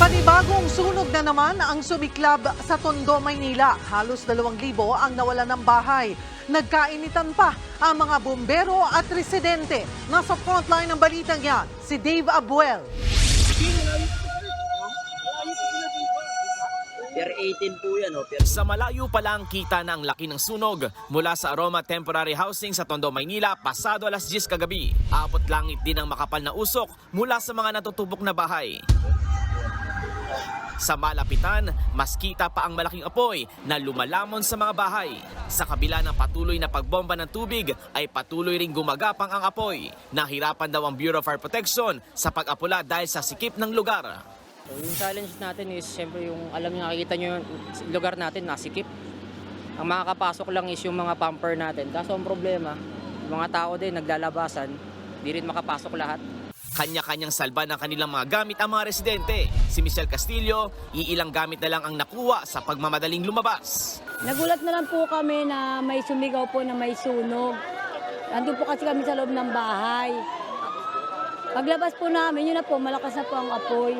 Panibagong sunog na naman ang sumiklab sa Tondo, Maynila. Halos 2,000 ang nawalan ng bahay. Nagkainitan pa ang mga bumbero at residente. Nasa frontline ng balitang yan, si Dave Abuel. Pier 18 po yan. Sa malayo pa lang kita na ang laki ng sunog mula sa Aroma Temporary Housing sa Tondo, Maynila pasado alas 10 kagabi. Abot langit din ang makapal na usok mula sa mga natutubok na bahay. Sa malapitan, mas kita pa ang malaking apoy na lumalamon sa mga bahay. Sa kabila ng patuloy na pagbomba ng tubig ay patuloy ring gumagapang ang apoy. Nahirapan daw ang Bureau of Fire Protection sa pag-apula dahil sa sikip ng lugar. So, yung challenge natin is siyempre yung alam niyo nakikita niyo yung lugar natin nasikip. Ang makakapasok lang is yung mga pumper natin. Kaso ang problema, yung mga tao din naglalabasan, di rin makapasok lahat. Kanya-kanyang salba ng kanilang mga gamit ang mga residente. Si Michelle Castillo, iilang gamit na lang ang nakuha sa pagmamadaling lumabas. Nagulat na lang po kami na may sumigaw po na may sunog. Nandun po kasi kami sa loob ng bahay. Paglabas po namin, yun na po, malakas na po ang apoy.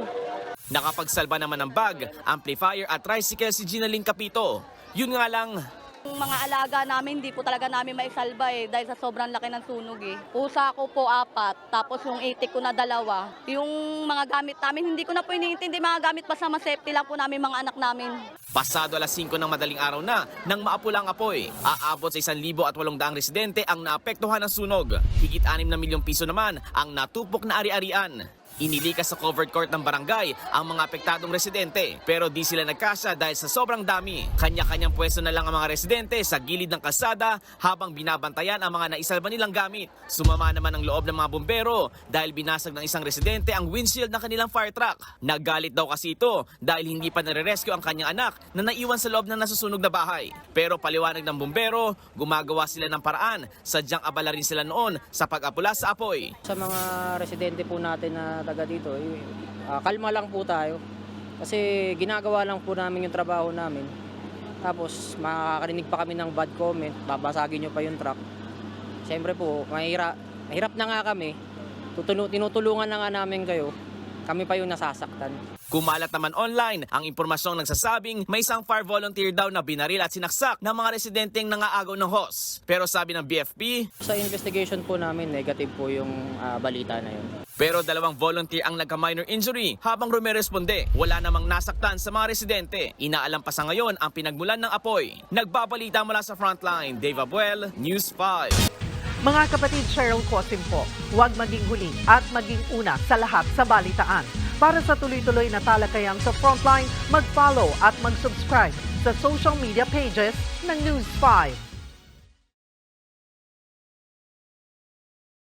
Nakapagsalba naman ng bag, amplifier at tricycle si Ginaline Capito. Yun nga lang, Yung mga alaga namin, hindi po talaga namin maisalba dahil sa sobrang laki ng sunog Pusa ko po 4, tapos yung itik ko na 2. Yung mga gamit namin, hindi ko na po iniintindi mga gamit, basta ma-safety lang po namin mga anak namin. pasado alas 5 ng madaling araw na nang maapulang apoy. Aabot sa 1,800 residente ang naapektuhan ng sunog. Higit 6 na milyong piso naman ang natupok na ari-arian. Inilikas sa covered court ng barangay ang mga apektadong residente pero di sila nagkasya dahil sa sobrang dami. Kanya-kanyang pwesto na lang ang mga residente sa gilid ng kalsada habang binabantayan ang mga naisalba nilang gamit. Sumama naman ang loob ng mga bumbero dahil binasag ng isang residente ang windshield ng kanilang fire truck. Naggalit daw kasi ito dahil hindi pa nare-rescue ang kanyang anak na naiwan sa loob ng nasusunog na bahay. Pero paliwanag ng bumbero, gumagawa sila ng paraan. Sadyang abala rin sila noon sa pag-apula sa apoy. Sa mga residente po natin na taga dito, kalma lang po tayo. Kasi ginagawa lang po namin yung trabaho namin. Tapos makakarinig pa kami ng bad comment, babasagin nyo pa yung truck. Siyempre po, mahirap na nga kami. Tinutulungan na nga namin kayo. Kami pa yung nasasaktan. Kumalat naman online ang impormasyong nagsasabing may isang fire volunteer daw na binaril at sinaksak ng mga residenteng nangaagaw ng hose. Pero sabi ng BFP, Sa investigation po namin, negative po yung balita na yun. pero 2 volunteer ang nagka-minor injury habang rumeresponde. Wala namang nasaktan sa mga residente. Inaalam pa sa ngayon ang pinagmulan ng apoy. Nagbabalita mula sa frontline, Dave Abuel, News 5. Mga kapatid, Cheryl Cosim po, huwag maging huli at maging una sa lahat sa balitaan. Para sa tuloy-tuloy na talakayan sa Frontline, mag-follow at mag-subscribe sa social media pages ng News 5.